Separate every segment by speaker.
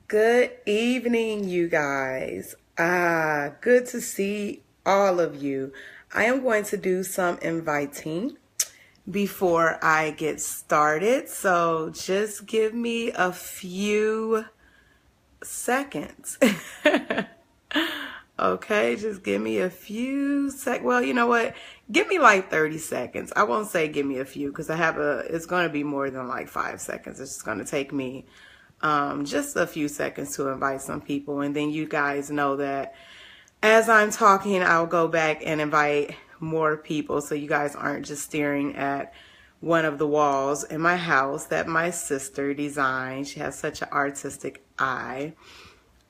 Speaker 1: Good evening, you guys. Good to see all of you. I am going to do some inviting before I get started. So just give me a few seconds. Okay, just give me a few Well, you know what? Give me like 30 seconds. I won't say give me a few because it's going to be more than like 5 seconds. It's just going to take me just a few seconds to invite some people. And then you guys know that as I'm talking, I'll go back and invite more people so you guys aren't just staring at one of the walls in my house that my sister designed. She has such an artistic eye.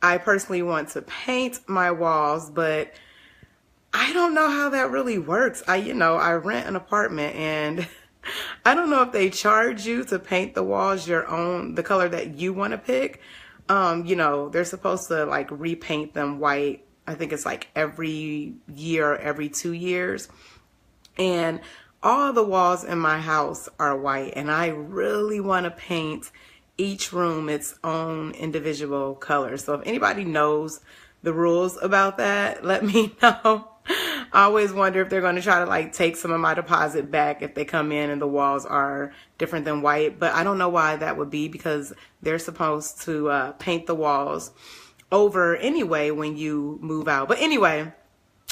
Speaker 1: I personally want to paint my walls, but I don't know how that really works. I rent an apartment and I don't know if they charge you to paint the walls the color that you want to pick. They're supposed to like repaint them white. I think it's like every year, every 2 years. And all the walls in my house are white, and I really want to paint each room its own individual color. So if anybody knows the rules about that, let me know. I always wonder if they're going to try to like take some of my deposit back if they come in and the walls are different than white. But I don't know why that would be, because they're supposed to paint the walls over anyway when you move out. But anyway,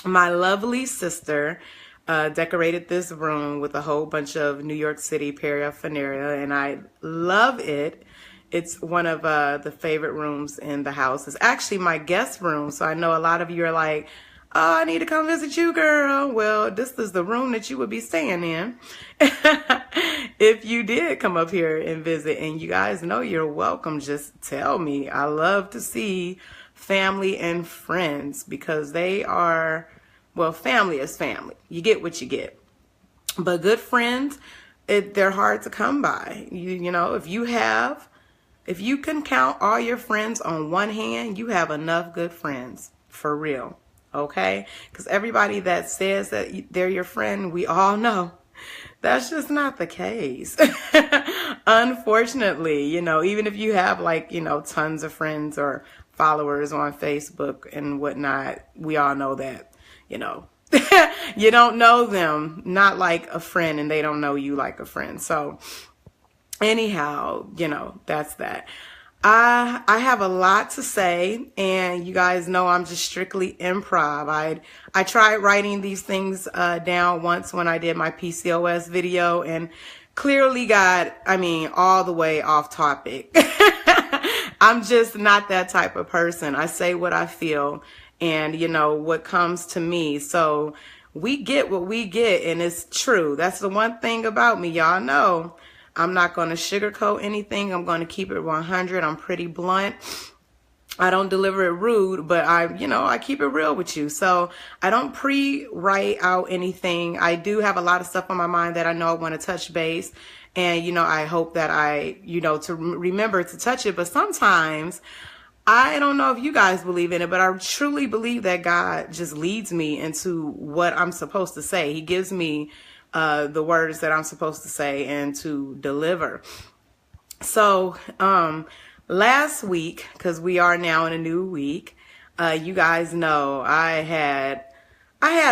Speaker 1: my lovely sister decorated this room with a whole bunch of New York City paraphernalia, and I love it. It's one of the favorite rooms in the house. It's actually my guest room, so I know a lot of you are like, oh, I need to come visit you, girl. Well, this is the room that you would be staying in if you did come up here and visit. And you guys know you're welcome. Just tell me. I love to see family and friends because they are, well, family is family. You get what you get. But good friends, they're hard to come by. If you can count all your friends on one hand, you have enough good friends, for real. Okay? Because everybody that says that they're your friend, we all know that's just not the case. Unfortunately, even if you have tons of friends or followers on Facebook and whatnot, we all know that, you don't know them not like a friend, and they don't know you like a friend. So anyhow, that's that. I have a lot to say, and you guys know I'm just strictly improv. I tried writing these things down once when I did my PCOS video, and clearly got, all the way off topic. I'm just not that type of person. I say what I feel and, what comes to me. So we get what we get, and it's true. That's the one thing about me. Y'all know I'm not going to sugarcoat anything. I'm going to keep it 100. I'm pretty blunt. I don't deliver it rude, but I keep it real with you. So I don't pre-write out anything. I do have a lot of stuff on my mind that I know I want to touch base. And, I hope that to remember to touch it. But sometimes I don't know if you guys believe in it, but I truly believe that God just leads me into what I'm supposed to say. He gives me the words that I'm supposed to say and to deliver. So last week, because we are now in a new week, you guys know I had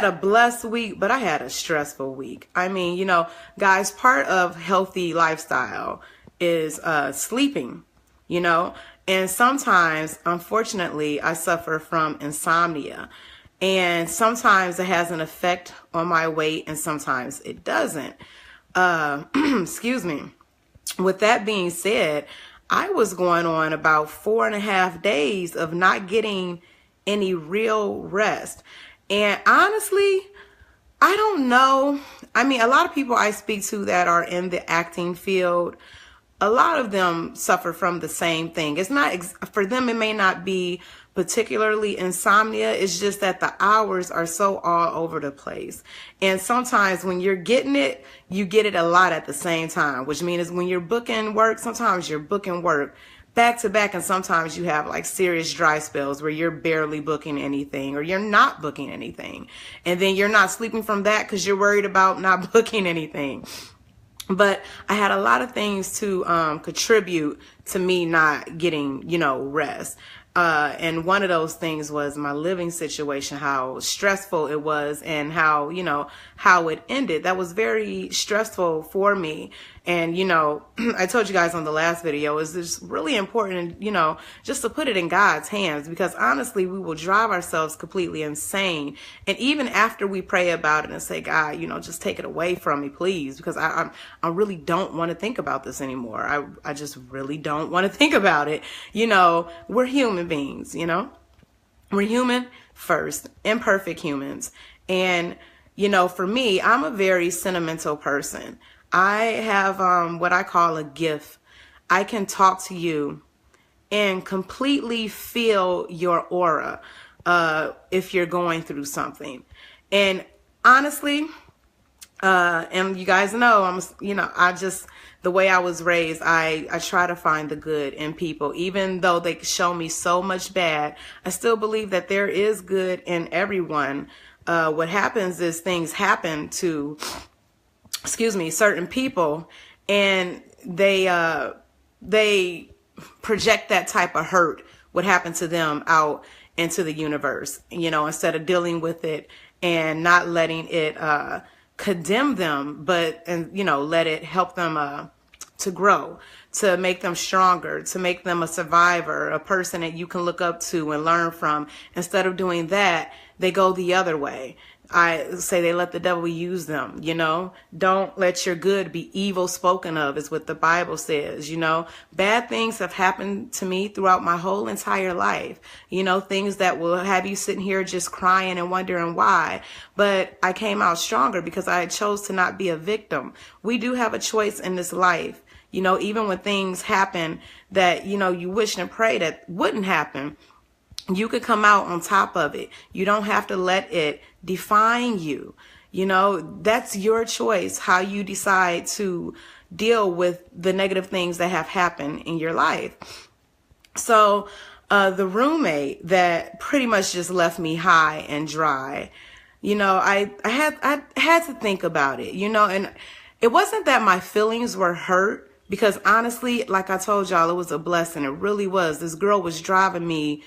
Speaker 1: a blessed week, but I had a stressful week. Guys, part of healthy lifestyle is sleeping, and sometimes, unfortunately, I suffer from insomnia. And sometimes it has an effect on my weight, and sometimes it doesn't. Excuse me. With that being said, I was going on about 4.5 days of not getting any real rest. And honestly, I don't know. A lot of people I speak to that are in the acting field, a lot of them suffer from the same thing. It's not, for them, it may not be particularly insomnia. It's just that the hours are so all over the place. And sometimes when you're getting it, you get it a lot at the same time, which means when you're booking work, sometimes you're booking work back to back, and sometimes you have like serious dry spells where you're barely booking anything or you're not booking anything. And then you're not sleeping from that because you're worried about not booking anything. But I had a lot of things to contribute to me not getting, rest. And one of those things was my living situation, how stressful it was, and how, how it ended. That was very stressful for me. And, I told you guys on the last video, is just really important, just to put it in God's hands, because honestly, we will drive ourselves completely insane. And even after we pray about it and say, God, just take it away from me, please, because I really don't want to think about this anymore. I just really don't want to think about it. We're human beings, we're human first, imperfect humans. And, for me, I'm a very sentimental person. I have what I call a gift. I can talk to you and completely feel your aura if you're going through something. And honestly, and you guys know, the way I was raised, I try to find the good in people. Even though they show me so much bad, I still believe that there is good in everyone. What happens is things happen to certain people, and they project that type of hurt, what happened to them, out into the universe, instead of dealing with it and not letting it condemn them, but let it help them to grow, to make them stronger, to make them a survivor, a person that you can look up to and learn from. Instead of doing that, they go the other way. I say they let the devil use them, Don't let your good be evil spoken of, is what the Bible says, Bad things have happened to me throughout my whole entire life, things that will have you sitting here just crying and wondering why. But I came out stronger because I chose to not be a victim. We do have a choice in this life, even when things happen that, you wish and pray that wouldn't happen. You could come out on top of it. You don't have to let it define you. That's your choice, how you decide to deal with the negative things that have happened in your life. So the roommate that pretty much just left me high and dry, I had to think about it, and it wasn't that my feelings were hurt, because honestly, like I told y'all, it was a blessing. It really was. This girl was driving me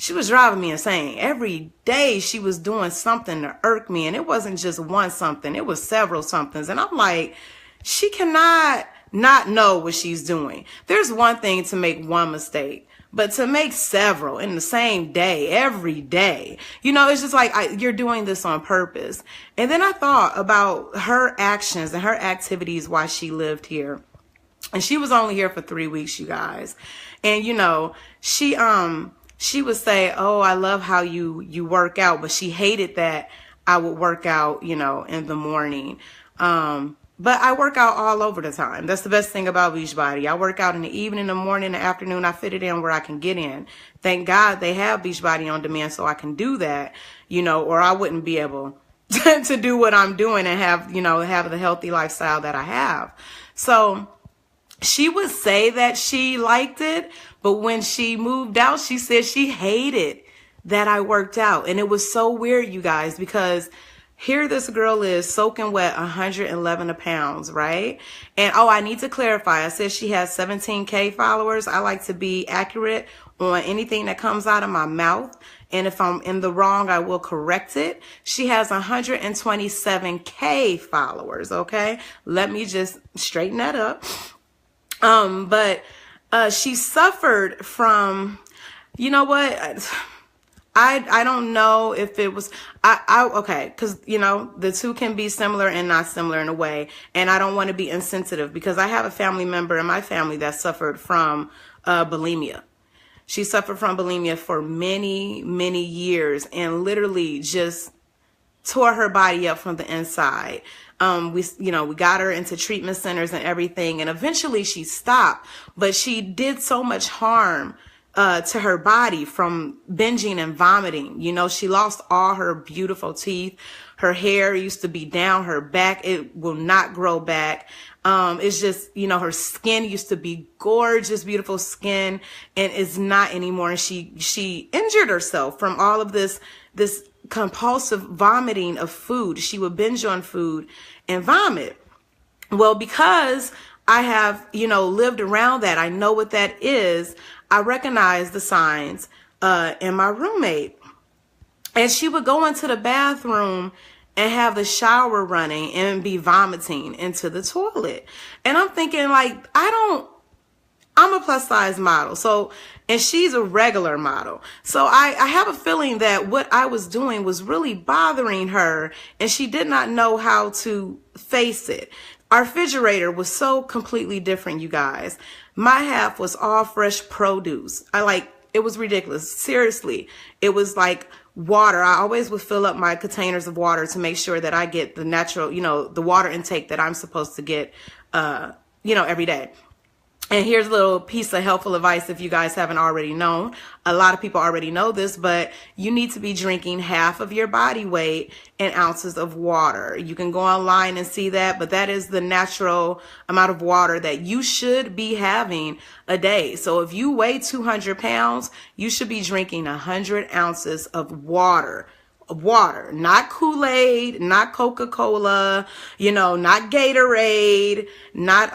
Speaker 1: insane. Every day she was doing something to irk me. And it wasn't just one something. It was several somethings. And I'm like, she cannot not know what she's doing. There's one thing to make one mistake, but to make several in the same day, every day, it's just like you're doing this on purpose. And then I thought about her actions and her activities while she lived here. And she was only here for 3 weeks, you guys. And, she would say, oh, I love how you work out, but she hated that I would work out, in the morning. But I work out all over the time. That's the best thing about Beachbody. I work out in the evening, in the morning, in the afternoon. I fit it in where I can get in. Thank God they have Beachbody on demand so I can do that, or I wouldn't be able to do what I'm doing and have the healthy lifestyle that I have. So she would say that she liked it, but when she moved out, she said she hated that I worked out. And it was so weird, you guys, because here this girl is soaking wet, 111 pounds, right? And I need to clarify. I said she has 17K followers. I like to be accurate on anything that comes out of my mouth. And if I'm in the wrong, I will correct it. She has 127K followers, okay? Let me just straighten that up. But she suffered from, I don't know if it was, okay, because, the two can be similar and not similar in a way. And I don't want to be insensitive, because I have a family member in my family that suffered from bulimia. She suffered from bulimia for many, many years and literally just tore her body up from the inside. We got her into treatment centers and everything, and eventually she stopped, but she did so much harm to her body from binging and vomiting. She lost all her beautiful teeth. Her hair used to be down her back. It will not grow back. It's just, her skin used to be gorgeous, beautiful skin, and it's not anymore. And she injured herself from all of this compulsive vomiting of food. She would binge on food and vomit. Well, because I have, lived around that. I know what that is. I recognize the signs in my roommate. And she would go into the bathroom and have the shower running and be vomiting into the toilet. And I'm thinking, like, I'm a plus size model. So, and she's a regular model. So I have a feeling that what I was doing was really bothering her, and she did not know how to face it. Our refrigerator was so completely different, you guys. My half was all fresh produce. It was ridiculous. Seriously. It was like water. I always would fill up my containers of water to make sure that I get the natural, the water intake that I'm supposed to get, every day. And here's a little piece of helpful advice if you guys haven't already known. A lot of people already know this, but you need to be drinking half of your body weight in ounces of water. You can go online and see that, but that is the natural amount of water that you should be having a day. So if you weigh 200 pounds, you should be drinking 100 ounces of water. Not Kool-Aid, not Coca-Cola, not Gatorade, not,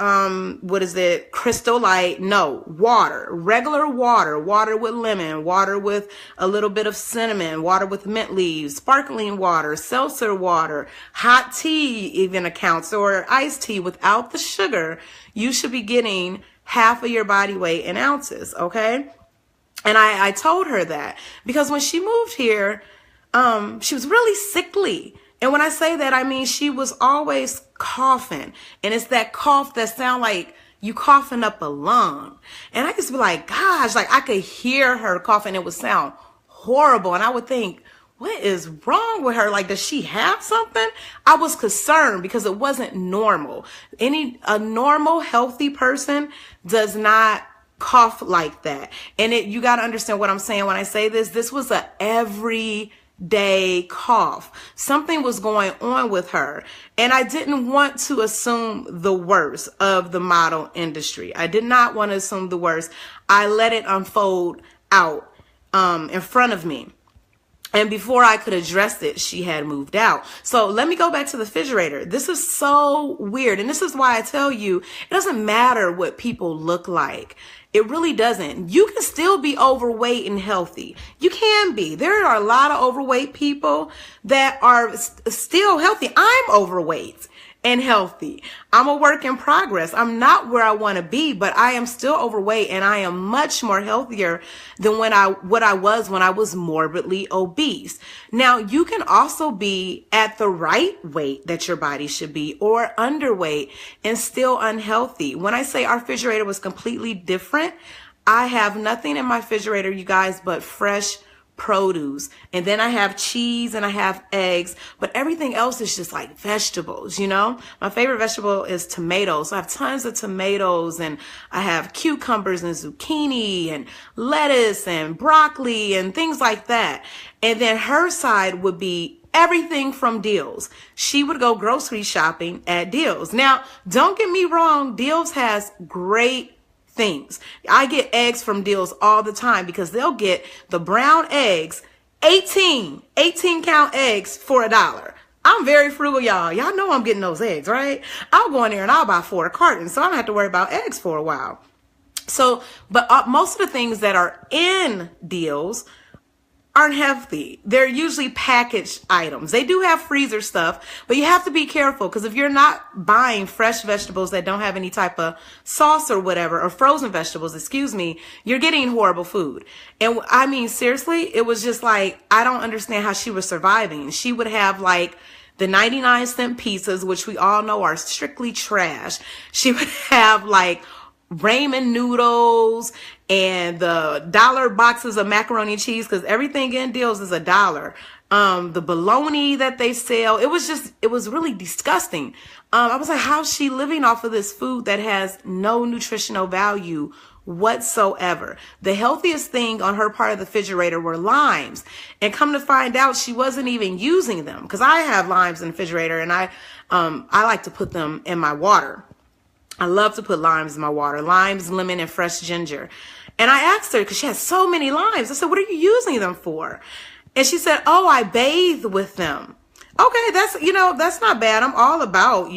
Speaker 1: Crystal Light. No, water, regular water with lemon, water with a little bit of cinnamon, water with mint leaves, sparkling water, seltzer water, hot tea even accounts, or iced tea without the sugar. You should be getting half of your body weight in ounces. Okay. And I told her that because when she moved here, she was really sickly. And when I say that, I mean, she was always coughing. And it's that cough that sound like you coughing up a lung. And I used to be like, gosh, like I could hear her coughing. It would sound horrible. And I would think, what is wrong with her? Like, does she have something? I was concerned because it wasn't normal. A normal, healthy person does not cough like that. And you got to understand what I'm saying when I say this. This was a everyday cough. Something was going on with her. And I didn't want to assume the worst of the model industry. I did not want to assume the worst. I let it unfold out in front of me. And before I could address it, she had moved out. So let me go back to the refrigerator. This is so weird. And this is why I tell you, it doesn't matter what people look like. It really doesn't. You can still be overweight and healthy. You can be. There are a lot of overweight people that are still healthy. I'm overweight and healthy. I'm a work in progress. I'm not where I want to be, but I am still overweight, and I am much more healthier than what I was when I was morbidly obese. Now, you can also be at the right weight that your body should be, or underweight and still unhealthy. When I say our refrigerator was completely different, I have nothing in my refrigerator, you guys, but fresh produce. And then I have cheese and I have eggs, but everything else is just like vegetables, My favorite vegetable is tomatoes. So I have tons of tomatoes, and I have cucumbers and zucchini and lettuce and broccoli and things like that. And then her side would be everything from Deals. She would go grocery shopping at Deals. Now, don't get me wrong. Deals has great things. I get eggs from Deals all the time because they'll get the brown eggs, 18 count eggs for $1. I'm very frugal, y'all. Y'all know I'm getting those eggs, right? I'll go in there and I'll buy 4 cartons, so I don't have to worry about eggs for a while. So, but most of the things that are in Deals aren't healthy. They're usually packaged items. They do have freezer stuff, but you have to be careful, because if you're not buying fresh vegetables that don't have any type of sauce or whatever, or frozen vegetables, you're getting horrible food. And I mean, seriously, it was just like, I don't understand how she was surviving. She would have like the 99-cent pizzas, which we all know are strictly trash. She would have like ramen noodles and the $1 boxes of macaroni and cheese, because everything in Deals is $1. The bologna that they sell, it was really disgusting. I was like, how's she living off of this food that has no nutritional value whatsoever? The healthiest thing on her part of the refrigerator were limes, and come to find out, she wasn't even using them, because I have limes in the refrigerator, and I like to put them in my water. I love to put limes in my water. Limes, lemon, and fresh ginger. And I asked her, because she has so many limes, I said, what are you using them for? And she said, oh, I bathe with them. Okay, that's not bad. I'm all about,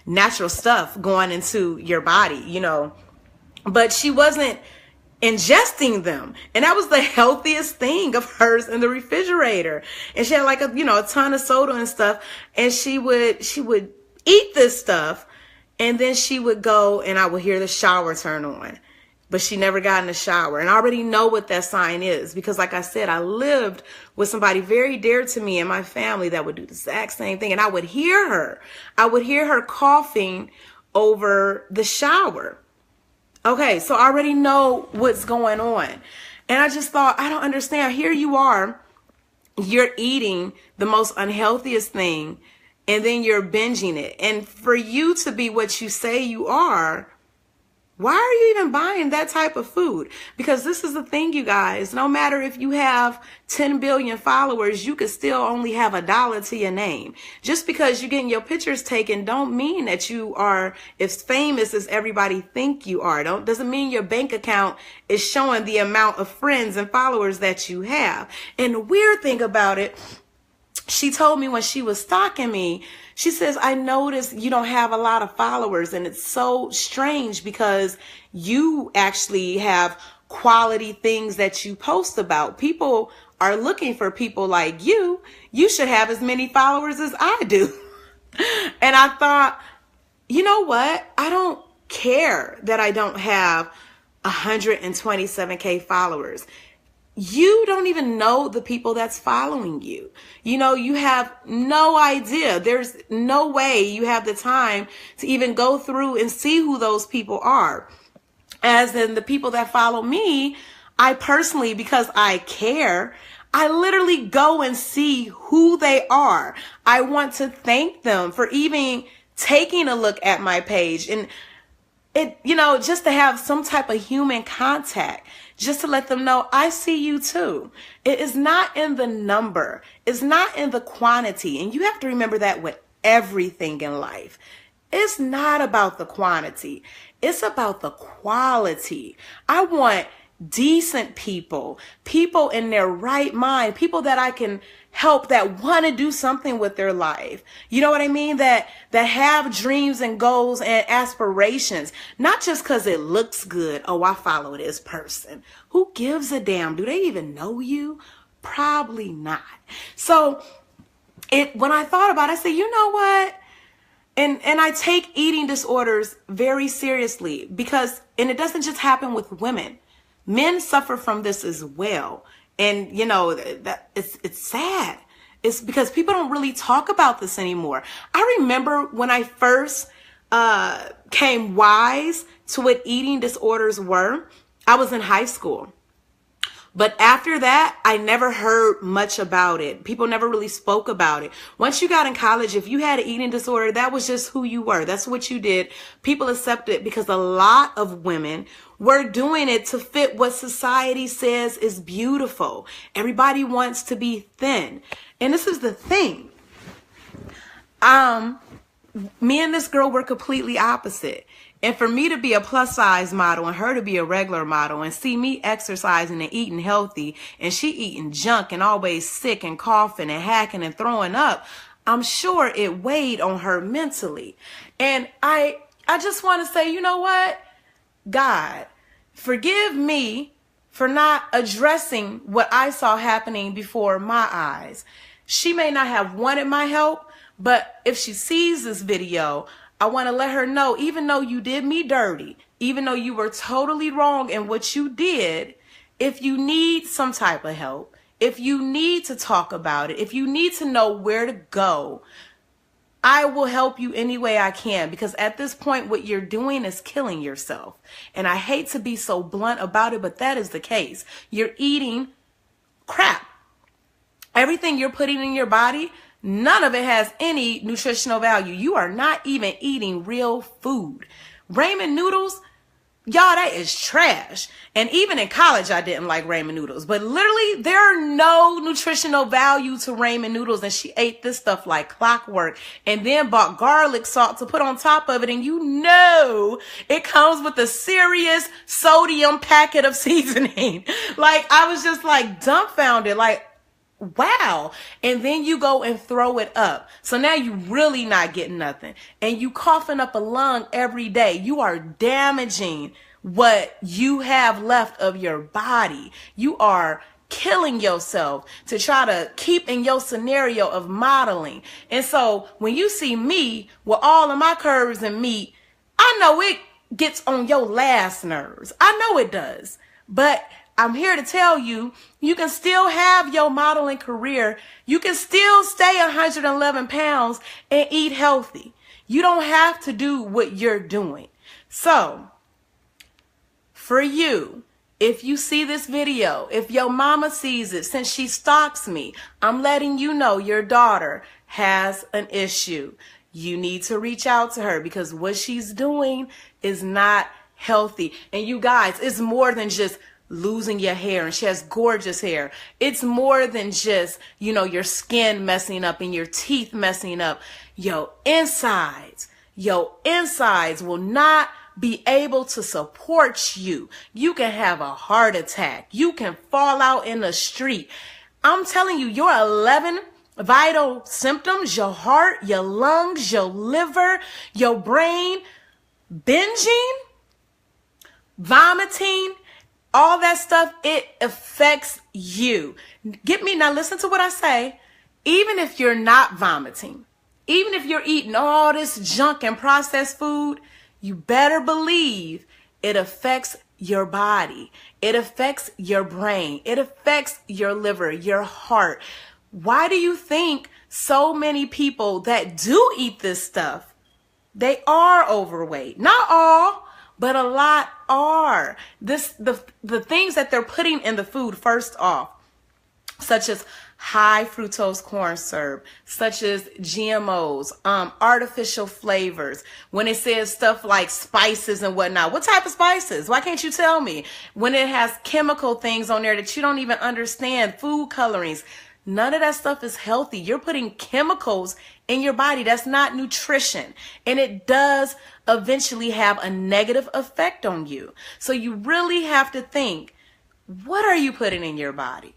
Speaker 1: natural stuff going into your body, but she wasn't ingesting them. And that was the healthiest thing of hers in the refrigerator. And she had like a ton of soda and stuff. And she would eat this stuff, and then she would go and I would hear the shower turn on. But she never got in the shower. And I already know what that sign is because, like I said, I lived with somebody very dear to me and my family that would do the exact same thing. And I would hear her. I would hear her coughing over the shower. Okay, so I already know what's going on. And I just thought, I don't understand. Here you are. You're eating the most unhealthiest thing, and then you're binging it. And for you to be what you say you are, why are you even buying that type of food? Because this is the thing, you guys. No matter if you have 10 billion followers, you could still only have $1 to your name. Just because you're getting your pictures taken don't mean that you are as famous as everybody think you are. Doesn't mean your bank account is showing the amount of friends and followers that you have. And the weird thing about it, she told me when she was stalking me, she says, I noticed you don't have a lot of followers, and it's so strange because you actually have quality things that you post about. People are looking for people like you. You should have as many followers as I do. And I thought, you know what? I don't care that I don't have 127K followers. You don't even know the people that's following you. You have no idea. There's no way you have the time to even go through and see who those people are. As in the people that follow me, I personally, because I care, I literally go and see who they are. I want to thank them for even taking a look at my page, and just to have some type of human contact, just to let them know I see you too. It is not in the number. It's not in the quantity. And you have to remember that with everything in life. It's not about the quantity. It's about the quality. I want decent people in their right mind, people that I can help, that want to do something with their life. You know what I mean? That have dreams and goals and aspirations, not just because it looks good. Oh, I follow this person. Who gives a damn? Do they even know you? Probably not. So when I thought about it, I said, you know what? And I take eating disorders very seriously because it doesn't just happen with women. Men suffer from this as well. And, that it's sad. It's because people don't really talk about this anymore. I remember when I first came wise to what eating disorders were, I was in high school. But after that, I never heard much about it. People never really spoke about it. Once you got in college, if you had an eating disorder, that was just who you were. That's what you did. People accepted it because a lot of women were doing it to fit what society says is beautiful. Everybody wants to be thin. And this is the thing. Me and this girl were completely opposite. And for me to be a plus size model and her to be a regular model and see me exercising and eating healthy and she eating junk and always sick and coughing and hacking and throwing up, I'm sure it weighed on her mentally. And I just want to say, you know what? God, forgive me for not addressing what I saw happening before my eyes. She may not have wanted my help, but if she sees this video, I want to let her know, even though you did me dirty, even though you were totally wrong in what you did, if you need some type of help, if you need to talk about it, if you need to know where to go, I will help you any way I can, because at this point, what you're doing is killing yourself. And I hate to be so blunt about it, but that is the case. You're eating crap. Everything you're putting in your body, none of it has any nutritional value. You are not even eating real food. Ramen noodles, y'all, that is trash. And even in college, I didn't like ramen noodles. But literally, there are no nutritional value to ramen noodles. And she ate this stuff like clockwork and then bought garlic salt to put on top of it. And it comes with a serious sodium packet of seasoning. Like, I was just like dumbfounded. Like, wow. And then you go and throw it up. So now you really not getting nothing. And you coughing up a lung every day. You are damaging what you have left of your body. You are killing yourself to try to keep in your scenario of modeling. And so when you see me with all of my curves and meat, I know it gets on your last nerves. I know it does. But I'm here to tell you, you can still have your modeling career. You can still stay 111 pounds and eat healthy. You don't have to do what you're doing. So, for you, if you see this video, if your mama sees it, since she stalks me, I'm letting you know your daughter has an issue. You need to reach out to her because what she's doing is not healthy. And you guys, it's more than just losing your hair, and she has gorgeous hair. It's more than just, you know, your skin messing up and your teeth messing up. Your insides will not be able to support you. You can have a heart attack. You can fall out in the street. I'm telling you, your 11 vital symptoms, your heart, your lungs, your liver, your brain, binging, vomiting, all that stuff, it affects you. Now listen to what I say. Even if you're not vomiting, even if you're eating all this junk and processed food, you better believe it affects your body. It affects your brain. It affects your liver, your heart. Why do you think so many people that do eat this stuff, they are overweight? Not all, but a lot are. The things that they're putting in the food, first off, such as high fructose corn syrup, such as GMOs, artificial flavors. When it says stuff like spices and whatnot, what type of spices? Why can't you tell me? When it has chemical things on there that you don't even understand, food colorings, none of that stuff is healthy. You're putting chemicals in your body. That's not nutrition. And it does eventually have a negative effect on you. So you really have to think, what are you putting in your body?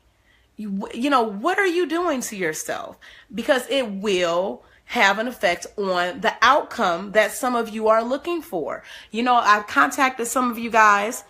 Speaker 1: You know, what are you doing to yourself? Because it will have an effect on the outcome that some of you are looking for. You know, I've contacted some of you guys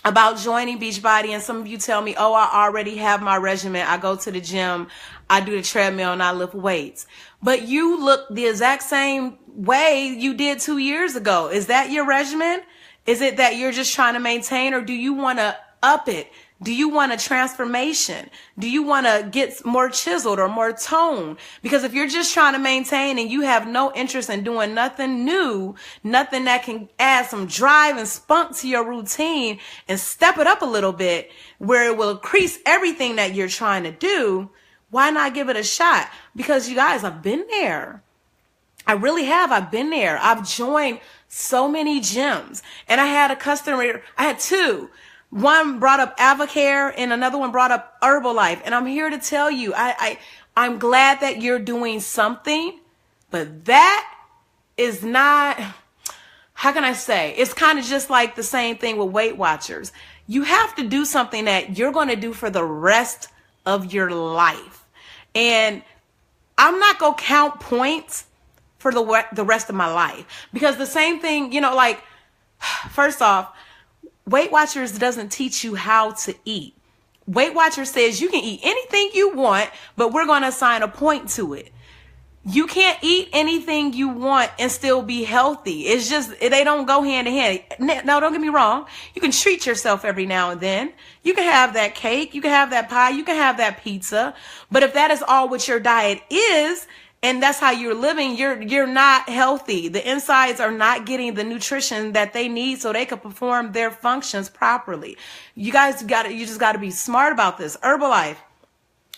Speaker 1: about joining Beachbody, and some of you tell me, oh, I already have my regimen. I go to the gym, I do the treadmill, and I lift weights. But you look the exact same way you did 2 years ago. Is that your regimen? Is it that you're just trying to maintain, or do you want to up it? Do you want a transformation? Do you want to get more chiseled or more toned? Because if you're just trying to maintain and you have no interest in doing nothing new, nothing that can add some drive and spunk to your routine and step it up a little bit where it will increase everything that you're trying to do, why not give it a shot? Because you guys, I've been there. I really have. I've been there. I've joined so many gyms, and I had a customer, I had two. One brought up Avocare and another one brought up Herbalife. And I'm here to tell you, I'm glad that you're doing something, but that is not, how can I say? It's kind of just like the same thing with Weight Watchers. You have to do something that you're going to do for the rest of your life. And I'm not going to count points for the rest of my life, because the same thing, you know, like, first off, Weight Watchers doesn't teach you how to eat. Weight Watchers says you can eat anything you want, but we're going to assign a point to it. You can't eat anything you want and still be healthy. It's just, they don't go hand in hand. Now, don't get me wrong. You can treat yourself every now and then. You can have that cake. You can have that pie. You can have that pizza. But if that is all what your diet is, and that's how you're living, you're not healthy. The insides are not getting the nutrition that they need so they can perform their functions properly. You just got to be smart about this. Herbalife,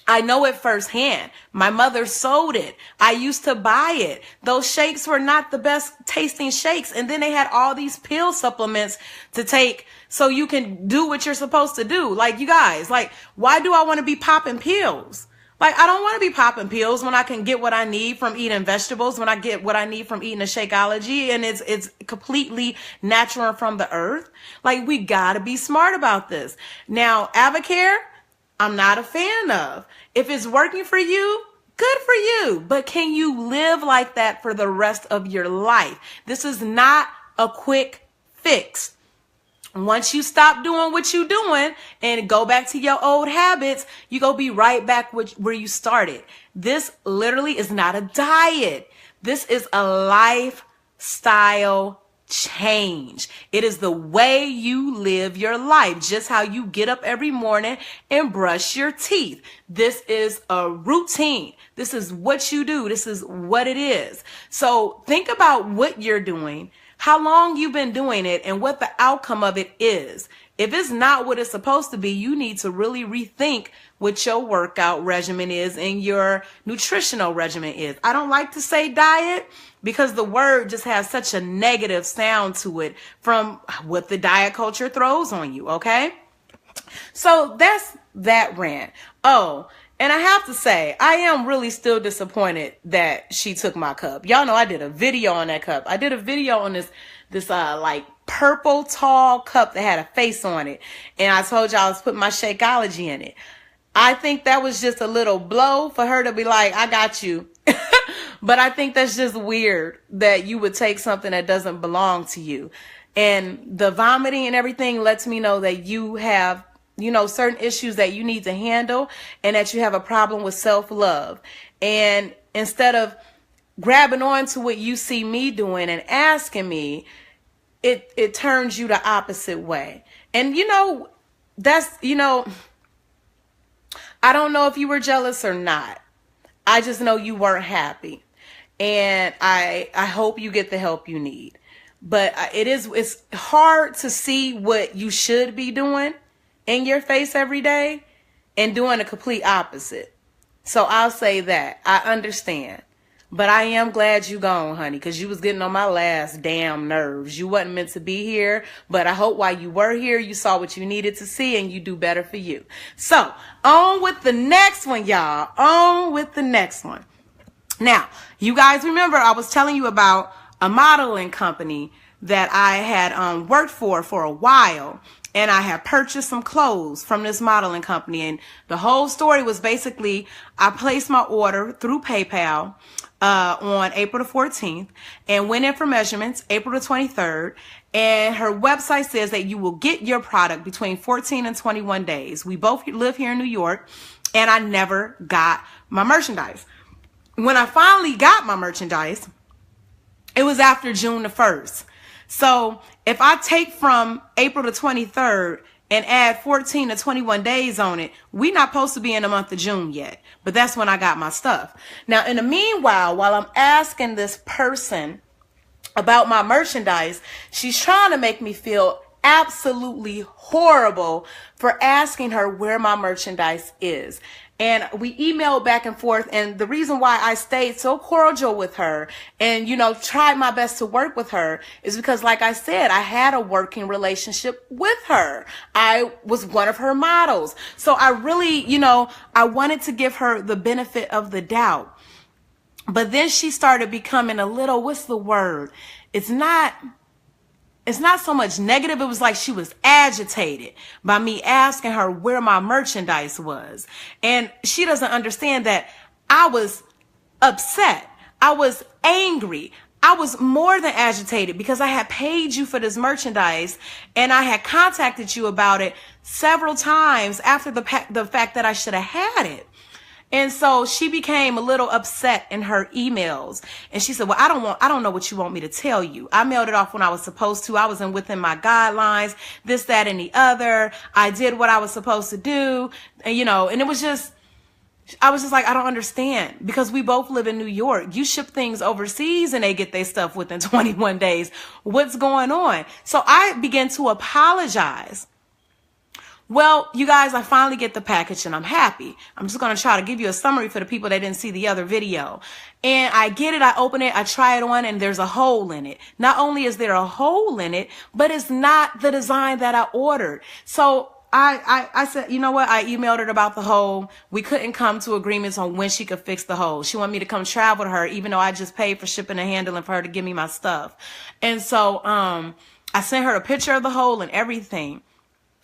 Speaker 1: I know it firsthand. My mother sold it. I used to buy it. Those shakes were not the best tasting shakes. And then they had all these pill supplements to take so you can do what you're supposed to do. Like, you guys, like, why do I want to be popping pills? Like, I don't want to be popping pills when I can get what I need from eating vegetables, when I get what I need from eating a Shakeology, and it's completely natural and from the earth. Like, we got to be smart about this. Now, Avocare, I'm not a fan of. If it's working for you, good for you. But can you live like that for the rest of your life? This is not a quick fix. Once you stop doing what you're doing and go back to your old habits, you go be right back where you started. This literally is not a diet. This is a lifestyle change. It is the way you live your life, just how you get up every morning and brush your teeth. This is a routine. This is what you do. This is what it is. So think about what you're doing, how long you've been doing it, and what the outcome of it is. If it's not what it's supposed to be, you need to really rethink what your workout regimen is and your nutritional regimen is. I don't like to say diet because the word just has such a negative sound to it from what the diet culture throws on you, okay? So that's that rant. Oh, and I have to say, I am really still disappointed that she took my cup. Y'all know I did a video on that cup. I did a video on this like purple tall cup that had a face on it. And I told y'all I was putting my Shakeology in it. I think that was just a little blow for her to be like, I got you. But I think that's just weird that you would take something that doesn't belong to you. And the vomiting and everything lets me know that you have, you know, certain issues that you need to handle and that you have a problem with self-love. And instead of grabbing on to what you see me doing and asking me, it turns you the opposite way. And, you know, that's, you know, I don't know if you were jealous or not. I just know you weren't happy. And I hope you get the help you need. But it's hard to see what you should be doing in your face every day and doing the complete opposite. So I'll say that. I understand. But I am glad you gone, honey, because you was getting on my last damn nerves. You wasn't meant to be here, but I hope while you were here, you saw what you needed to see and you do better for you. So on with the next one, y'all. On with the next one. Now, you guys remember I was telling you about a modeling company that I had worked for a while. And I had purchased some clothes from this modeling company. And the whole story was basically I placed my order through PayPal on April the 14th and went in for measurements April the 23rd. And her website says that you will get your product between 14 and 21 days. We both live here in New York, and I never got my merchandise. When I finally got my merchandise, it was after June the 1st. So if I take from April the 23rd and add 14 to 21 days on it, we're not supposed to be in the month of June yet. But that's when I got my stuff. Now, in the meanwhile, while I'm asking this person about my merchandise, she's trying to make me feel absolutely horrible for asking her where my merchandise is. And we emailed back and forth. And the reason why I stayed so cordial with her and, you know, tried my best to work with her is because, like I said, I had a working relationship with her. I was one of her models. So I really, you know, I wanted to give her the benefit of the doubt. But then she started becoming a little, what's the word? It's not so much negative. It was like she was agitated by me asking her where my merchandise was. And she doesn't understand that I was upset. I was angry. I was more than agitated because I had paid you for this merchandise and I had contacted you about it several times after the fact that I should have had it. And so she became a little upset in her emails. And she said, well, I don't know what you want me to tell you. I mailed it off when I was supposed to. I was within my guidelines, this, that, and the other. I did what I was supposed to do. And, you know, and I was just like, I don't understand, because we both live in New York. You ship things overseas and they get their stuff within 21 days. What's going on? So I began to apologize. Well, you guys, I finally get the package and I'm happy. I'm just going to try to give you a summary for the people that didn't see the other video. And I get it, I open it, I try it on, and there's a hole in it. Not only is there a hole in it, but it's not the design that I ordered. So I said, you know what? I emailed her about the hole. We couldn't come to agreements on when she could fix the hole. She wanted me to come travel to her, even though I just paid for shipping and handling for her to give me my stuff. And so I sent her a picture of the hole and everything.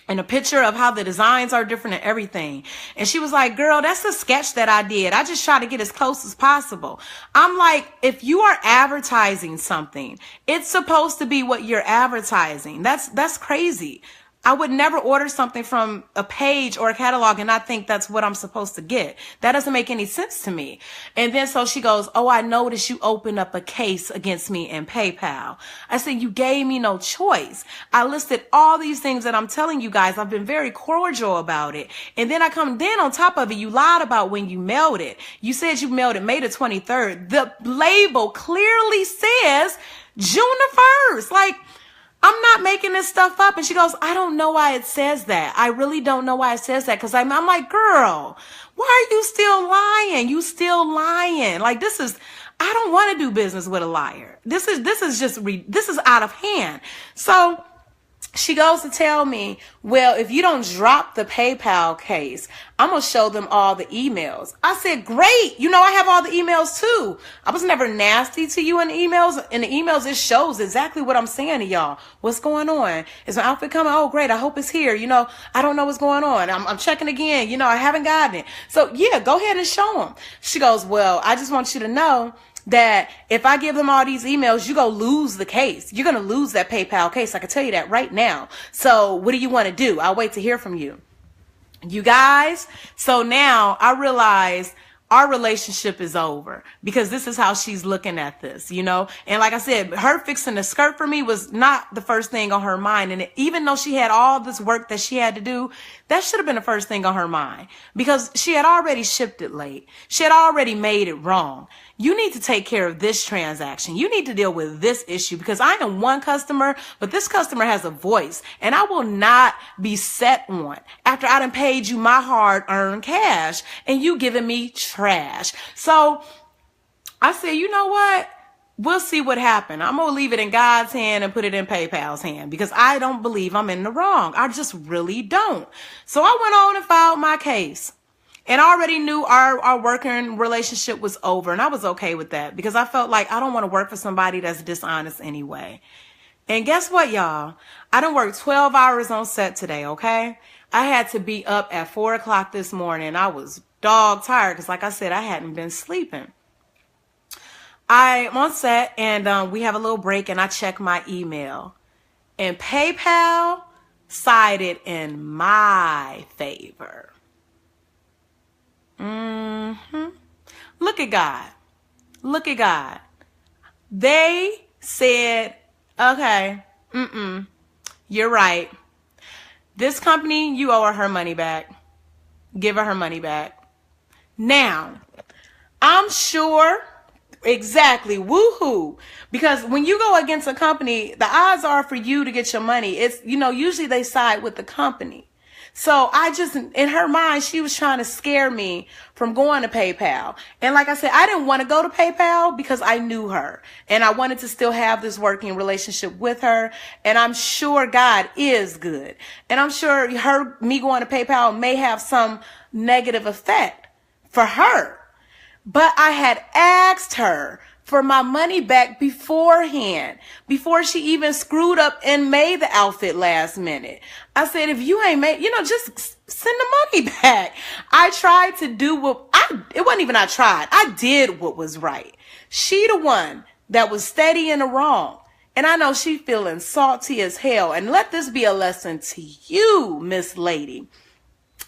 Speaker 1: and a picture of how the designs are different and everything. And she was like, girl, that's a sketch that I did. I just try to get as close as possible. I'm like, if you are advertising something, it's supposed to be what you're advertising. That's crazy. I would never order something from a page or a catalog and not think that's what I'm supposed to get. That doesn't make any sense to me. And then so she goes, oh, I noticed you opened up a case against me in PayPal. I said, you gave me no choice. I listed all these things that I'm telling you guys. I've been very cordial about it. And then then on top of it, you lied about when you mailed it. You said you mailed it May the 23rd. The label clearly says June the 1st. Like, I'm not making this stuff up. And she goes, I don't know why it says that. I really don't know why it says that. Cause I'm like, girl, why are you still lying? You still lying. Like, I don't want to do business with a liar. This is out of hand. So she goes to tell me, well, if you don't drop the PayPal case, I'm going to show them all the emails. I said, great. You know, I have all the emails too. I was never nasty to you in the emails. In the emails, it shows exactly what I'm saying to y'all. What's going on? Is my outfit coming? Oh, great. I hope it's here. You know, I don't know what's going on. I'm checking again. You know, I haven't gotten it. So yeah, go ahead and show them. She goes, well, I just want you to know that if I give them all these emails, you're going to lose the case. You're going to lose that PayPal case. I can tell you that right now. So what do you want to do? I'll wait to hear from you. You guys. So now I realize our relationship is over because this is how she's looking at this, you know? And like I said, her fixing the skirt for me was not the first thing on her mind. And even though she had all this work that she had to do, that should have been the first thing on her mind because she had already shipped it late. She had already made it wrong. You need to take care of this transaction. You need to deal with this issue because I am one customer, but this customer has a voice and I will not be set on after I done paid you my hard-earned cash and you giving me trash. So I said, you know what? We'll see what happened. I'm going to leave it in God's hand and put it in PayPal's hand because I don't believe I'm in the wrong. I just really don't. So I went on and filed my case. And I already knew our working relationship was over. And I was okay with that because I felt like I don't want to work for somebody that's dishonest anyway. And guess what, y'all? I done worked 12 hours on set today, okay? I had to be up at 4 o'clock this morning. I was dog tired because, like I said, I hadn't been sleeping. I'm on set and we have a little break and I check my email. And PayPal sided in my favor. Look at God. Look at God. They said, okay, you're right. This company, you owe her money back. Give her money back. Now, I'm sure exactly, woohoo, because when you go against a company, the odds are for you to get your money. It's, you know, usually they side with the company. So I just, in her mind, she was trying to scare me from going to PayPal. And like I said, I didn't want to go to PayPal because I knew her and I wanted to still have this working relationship with her. And I'm sure God is good. And I'm sure me going to PayPal may have some negative effect for her. But I had asked her for my money back beforehand, before she even screwed up and made the outfit last minute. I said, if you ain't made, just send the money back. I tried to do I did what was right. She the one that was steady in the wrong. And I know she feeling salty as hell. And let this be a lesson to you, Miss Lady,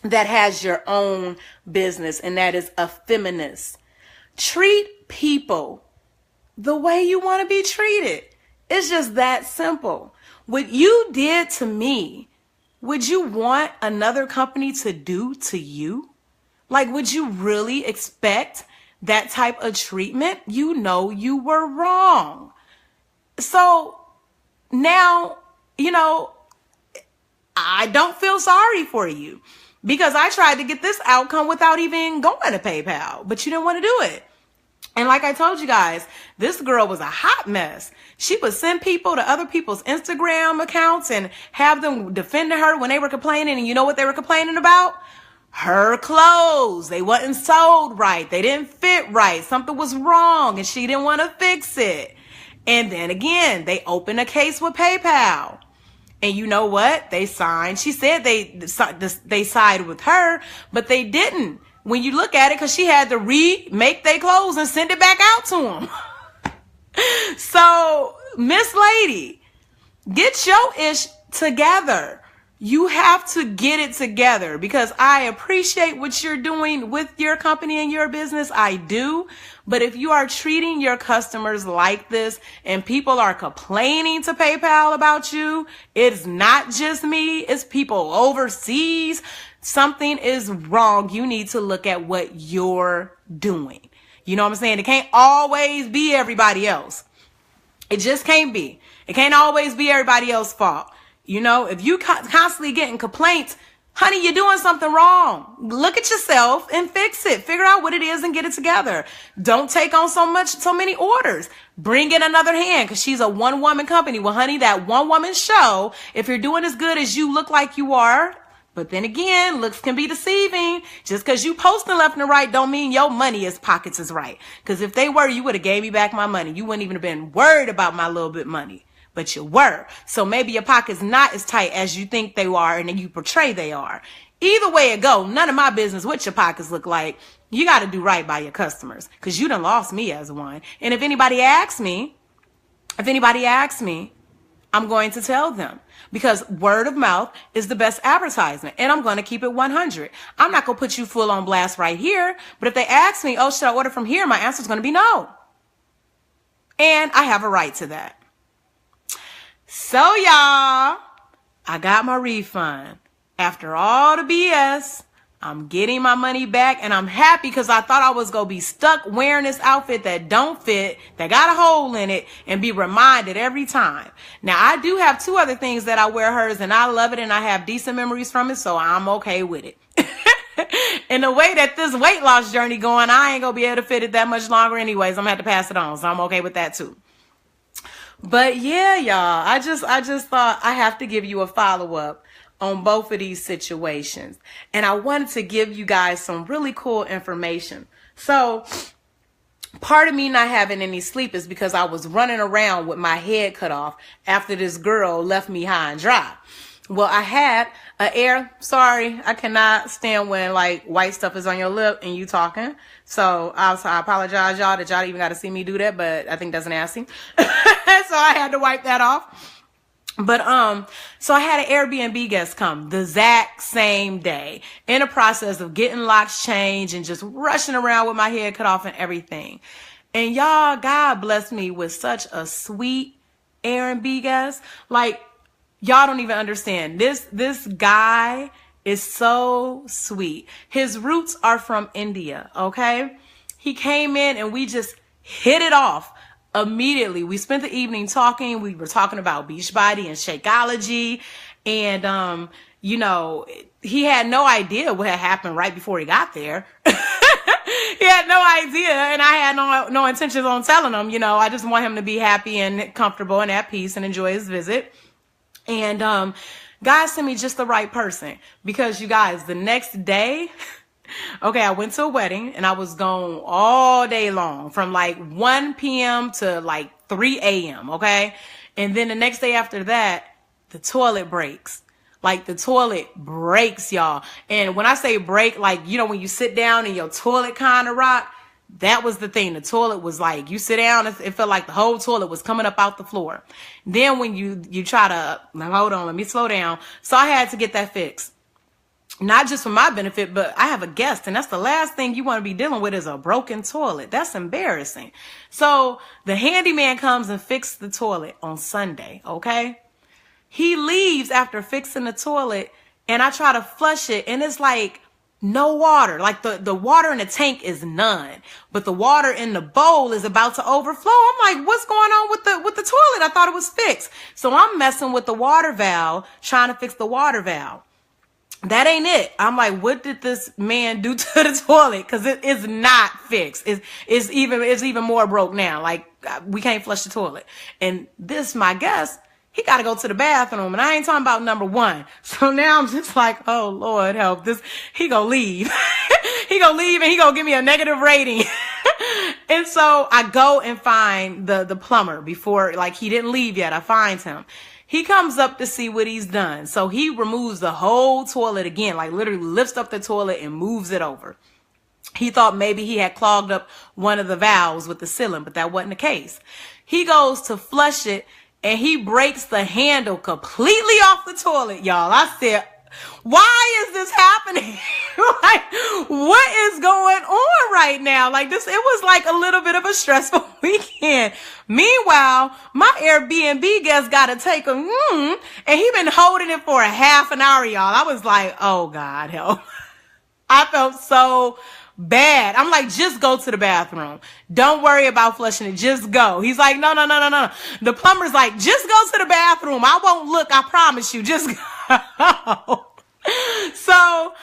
Speaker 1: that has your own business and that is a feminist. Treat people the way you want to be treated. It's just that simple. What you did to me, would you want another company to do to you? Like, would you really expect that type of treatment? You know you were wrong. So now, I don't feel sorry for you because I tried to get this outcome without even going to PayPal, but you didn't want to do it. And like I told you guys, this girl was a hot mess. She would send people to other people's Instagram accounts and have them defending her when they were complaining. And you know what they were complaining about? Her clothes. They wasn't sold right. They didn't fit right. Something was wrong and she didn't want to fix it. And then again, they opened a case with PayPal. And you know what? They signed. She said they sided with her, but they didn't. When you look at it, because she had to remake their clothes and send it back out to them. So, Miss Lady, get your ish together. You have to get it together, because I appreciate what you're doing with your company and your business. I do. But if you are treating your customers like this and people are complaining to PayPal about you, it's not just me, it's people overseas. Something is wrong. You need to look at what you're doing. You know what I'm saying? It can't always be everybody else. It just can't be. It can't always be everybody else's fault. You know, if you constantly getting complaints, honey, you're doing something wrong. Look at yourself and fix it. Figure out what it is and get it together. Don't take on so many orders. Bring in another hand, because she's a one-woman company. Well, honey, that one-woman show, if you're doing as good as you look like you are, but then again, looks can be deceiving. Just because you posting left and right don't mean your money pockets is right. Because if they were, you would have gave me back my money. You wouldn't even have been worried about my little bit money. But you were. So maybe your pocket's not as tight as you think they are and then you portray they are. Either way it go, none of my business what your pockets look like. You got to do right by your customers, because you done lost me as one. And if anybody asks me, I'm going to tell them, because word of mouth is the best advertisement, and I'm going to keep it 100. I'm not going to put you full on blast right here, but if they ask me, oh, should I order from here? My answer is going to be no. And I have a right to that. So y'all, I got my refund. After all the BS, I'm getting my money back, and I'm happy because I thought I was going to be stuck wearing this outfit that don't fit, that got a hole in it, and be reminded every time. Now, I do have 2 other things that I wear hers, and I love it, and I have decent memories from it, so I'm okay with it. And the way that this weight loss journey going, I ain't going to be able to fit it that much longer anyways. I'm going to have to pass it on, so I'm okay with that too. But yeah, y'all, I just thought I have to give you a follow-up on both of these situations. And I wanted to give you guys some really cool information. So part of me not having any sleep is because I was running around with my head cut off after this girl left me high and dry. Well, I had sorry, I cannot stand when like white stuff is on your lip and you talking. So I apologize, y'all, that y'all even got to see me do that, but I think that's nasty. So I had to wipe that off. But, so I had an Airbnb guest come the exact same day, in a process of getting locks changed and just rushing around with my head cut off and everything. And y'all, God blessed me with such a sweet Airbnb guest. Like, y'all don't even understand. This guy is so sweet. His roots are from India, okay? He came in and we just hit it off immediately. We spent the evening talking. We were talking about Beachbody and Shakeology. And, you know, he had no idea what had happened right before he got there. He had no idea, and I had no intentions on telling him. You know, I just want him to be happy and comfortable and at peace and enjoy his visit. And God sent me just the right person, because you guys, the next day, okay, I went to a wedding and I was gone all day long from like 1 p.m. to like 3 a.m. Okay. And then the next day after that, the toilet breaks. Like the toilet breaks, y'all. And when I say break, like, you know, when you sit down and your toilet kind of rock, that was the thing. The toilet was like, you sit down, it felt like the whole toilet was coming up out the floor. Then when you try to, now hold on, let me slow down. So I had to get that fixed. Not just for my benefit, but I have a guest, and that's the last thing you want to be dealing with is a broken toilet. That's embarrassing. So the handyman comes and fixes the toilet on Sunday, okay? He leaves after fixing the toilet, and I try to flush it, and it's like no water. Like the water in the tank is none, but the water in the bowl is about to overflow. I'm like, what's going on with the toilet? I thought it was fixed. So I'm messing with the water valve, trying to fix the water valve. That ain't it. I'm like, what did this man do to the toilet? Cause it is not fixed. It's even more broke now. Like, we can't flush the toilet. And this, my guest, he got to go to the bathroom, and I ain't talking about number 1. So now I'm just like, oh Lord help this. He gonna leave. He gonna leave and he gonna give me a negative rating. And so I go and find the plumber before, like, he didn't leave yet. I find him. He comes up to see what he's done. So he removes the whole toilet again, like literally lifts up the toilet and moves it over. He thought maybe he had clogged up one of the valves with the ceiling, but that wasn't the case. He goes to flush it and he breaks the handle completely off the toilet, y'all. I said, why is this happening? Like, what is going on right now? Like this, it was like a little bit of a stressful weekend. Meanwhile, my Airbnb guest got to take him, and he been holding it for a half an hour, y'all. I was like, oh God, help. I felt so bad. I'm like, just go to the bathroom. Don't worry about flushing it. Just go. He's like, no. The plumber's like, just go to the bathroom. I won't look. I promise you. Just go. So,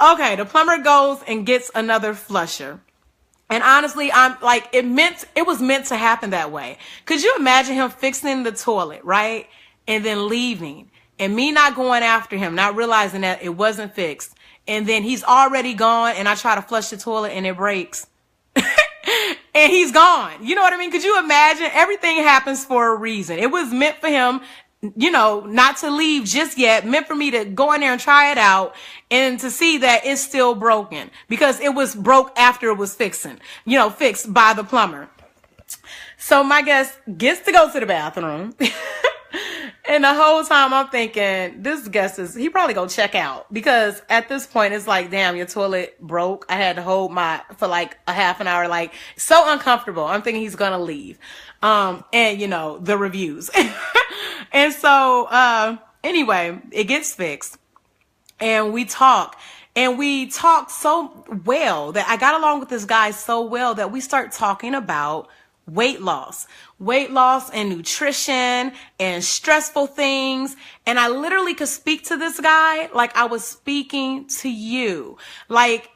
Speaker 1: okay, the plumber goes and gets another flusher. And honestly, I'm like, it was meant to happen that way. Could you imagine him fixing the toilet, right? And then leaving and me not going after him, not realizing that it wasn't fixed. And then he's already gone and I try to flush the toilet and it breaks. And he's gone. You know what I mean? Could you imagine? Everything happens for a reason. It was meant for him, you know, not to leave just yet, meant for me to go in there and try it out and to see that it's still broken because it was broke after it was fixed by the plumber. So my guest gets to go to the bathroom. And the whole time I'm thinking, this guest he probably gonna check out because at this point it's like, damn, your toilet broke. I had to hold for like a half an hour, like so uncomfortable. I'm thinking he's gonna leave. And you know, the reviews. And so, anyway, it gets fixed and we talk so well that I got along with this guy so well that we start talking about weight loss and nutrition and stressful things. And I literally could speak to this guy like I was speaking to you. Like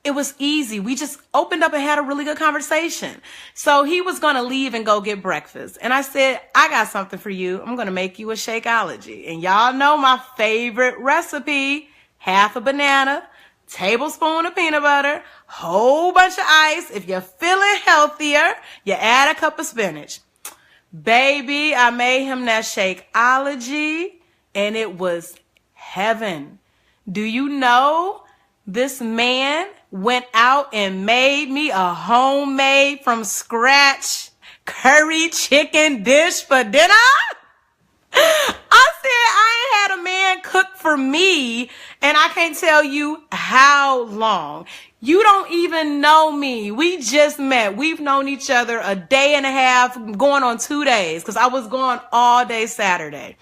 Speaker 1: it was easy. We just opened up and had a really good conversation. So he was going to leave and go get breakfast. And I said, I got something for you. I'm going to make you a Shakeology. And y'all know my favorite recipe, half a banana, tablespoon of peanut butter, whole bunch of ice. If you're feeling healthier, you add a cup of spinach. Baby, I made him that Shakeology and it was heaven. Do you know this man went out and made me a homemade from scratch curry chicken dish for dinner? I said I ain't had a man cook for me and I can't tell you how long. You don't even know me. We just met. We've known each other a day and a half, going on 2 days because I was gone all day Saturday.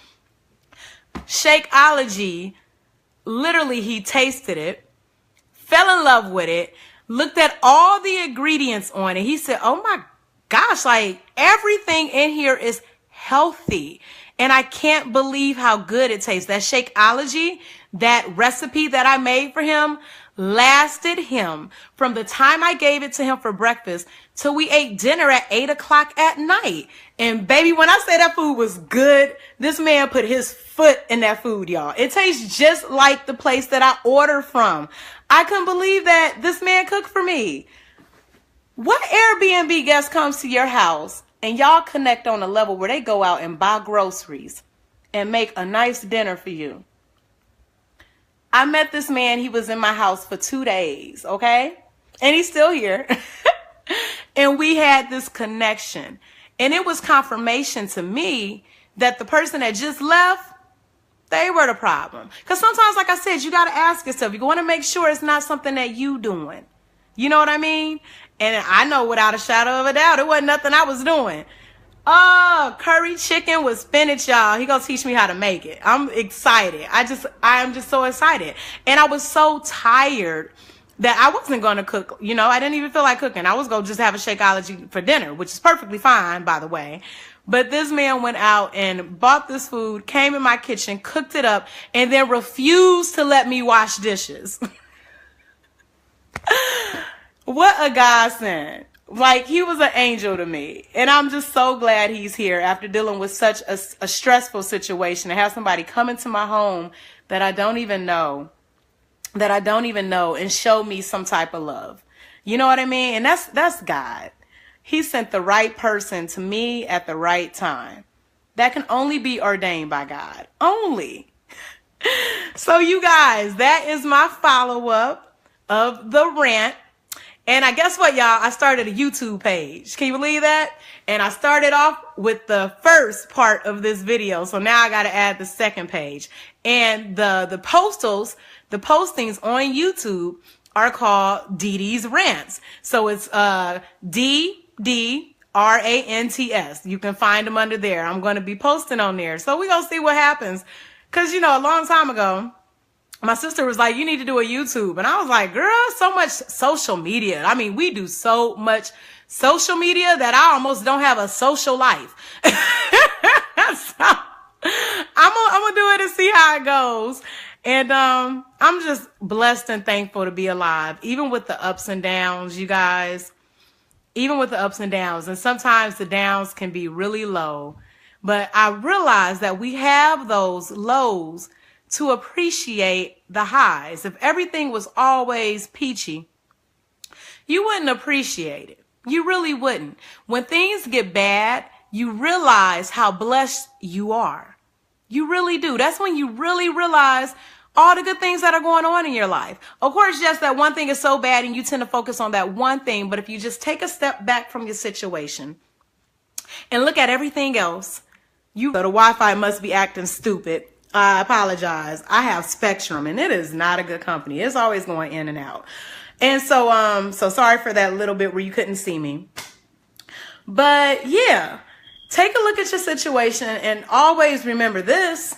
Speaker 1: Shakeology, literally he tasted it, fell in love with it, looked at all the ingredients on it. He said, oh my gosh, like everything in here is healthy. And I can't believe how good it tastes. That Shakeology, that recipe that I made for him, lasted him from the time I gave it to him for breakfast till we ate dinner at 8 o'clock at night. And baby, when I say that food was good, this man put his foot in that food, y'all. It tastes just like the place that I ordered from. I couldn't believe that this man cooked for me. What Airbnb guest comes to your house and y'all connect on a level where they go out and buy groceries and make a nice dinner for you? I met this man. He was in my house for 2 days, okay? And he's still here. And we had this connection. And it was confirmation to me that the person that just left, they were the problem. Because sometimes, like I said, you got to ask yourself, you want to make sure it's not something that you doing. You know what I mean? And I know without a shadow of a doubt, it wasn't nothing I was doing. Oh, curry chicken with spinach, y'all. He gonna teach me how to make it. I'm excited. I am just so excited. And I was so tired that I wasn't going to cook. You know, I didn't even feel like cooking. I was going to just have a Shakeology for dinner, which is perfectly fine, by the way. But this man went out and bought this food, came in my kitchen, cooked it up, and then refused to let me wash dishes. What a godsend. Like, he was an angel to me. And I'm just so glad he's here after dealing with such a stressful situation, to have somebody come into my home that I don't even know, and show me some type of love. You know what I mean? And that's God. He sent the right person to me at the right time. That can only be ordained by God. Only. So you guys, that is my follow-up of the rant. And I guess what, y'all? I started a YouTube page. Can you believe that? And I started off with the first part of this video. So now I got to add the second page. And the postings on YouTube are called Dd's Rants. So it's DDRANTS. You can find them under there. I'm going to be posting on there. So we're going to see what happens. Because, you know, a long time ago, my sister was like, you need to do a YouTube. And I was like, girl, so much social media. I mean, we do so much social media that I almost don't have a social life. So I'm gonna do it and see how it goes. And I'm just blessed and thankful to be alive, even with the ups and downs, you guys. Even with the ups and downs. And sometimes the downs can be really low. But I realize that we have those lows to appreciate the highs. If everything was always peachy, you wouldn't appreciate it. You really wouldn't. When things get bad, you realize how blessed you are. You really do. That's when you really realize all the good things that are going on in your life. Of course, yes, that one thing is so bad and you tend to focus on that one thing. But if you just take a step back from your situation and look at everything else, so the Wi-Fi must be acting stupid. I apologize. I have Spectrum and it is not a good company. It's always going in and out. And so sorry for that little bit where you couldn't see me. But yeah, take a look at your situation and always remember this.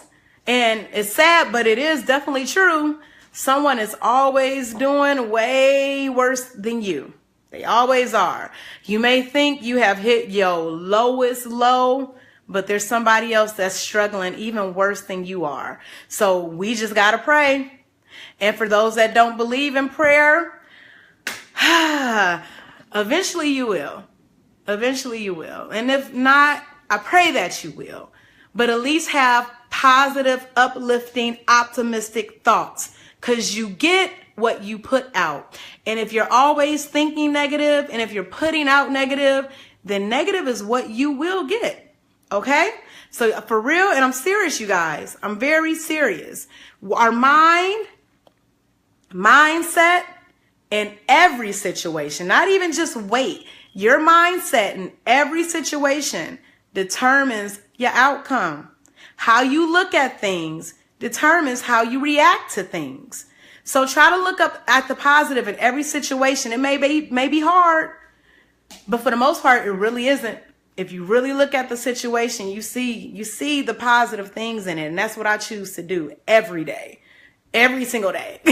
Speaker 1: And it's sad, but it is definitely true. Someone is always doing way worse than you. They always are. You may think you have hit your lowest low, but there's somebody else that's struggling even worse than you are. So we just got to pray. And for those that don't believe in prayer, eventually you will. Eventually you will. And if not, I pray that you will. But at least have positive, uplifting, optimistic thoughts. Because you get what you put out. And if you're always thinking negative and if you're putting out negative, then negative is what you will get. Okay? So for real, and I'm serious, you guys. I'm very serious. Our mindset in every situation, not even just weight. Your mindset in every situation determines your outcome. How you look at things determines how you react to things. So try to look up at the positive in every situation. It may be hard, but for the most part, it really isn't. If you really look at the situation, you see the positive things in it. And that's what I choose to do every day, every single day,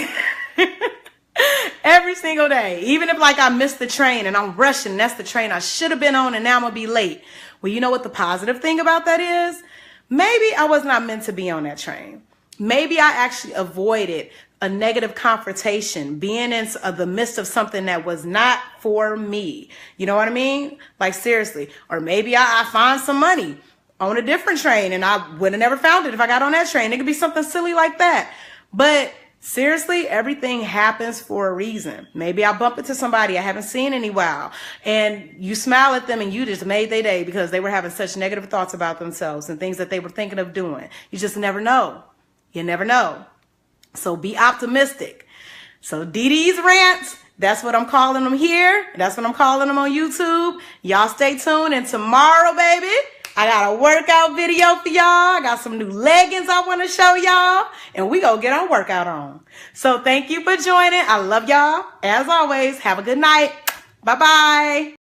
Speaker 1: every single day. Even if like I missed the train and I'm rushing, and that's the train I should have been on and now I'm going to be late. Well, you know what the positive thing about that is? Maybe I was not meant to be on that train. Maybe I actually avoided a negative confrontation, being in the midst of something that was not for me. You know what I mean? Like seriously. Or maybe I find some money on a different train and I would have never found it if I got on that train. It could be something silly like that. But seriously, everything happens for a reason. Maybe I bump into somebody I haven't seen in a while and you smile at them and you just made their day because they were having such negative thoughts about themselves and things that they were thinking of doing. You just never know. You never know. So be optimistic. So Dd's Rants, that's what I'm calling them here. That's what I'm calling them on YouTube. Y'all stay tuned. And tomorrow, baby, I got a workout video for y'all. I got some new leggings I want to show y'all. And we gonna get our workout on. So thank you for joining. I love y'all. As always, have a good night. Bye-bye.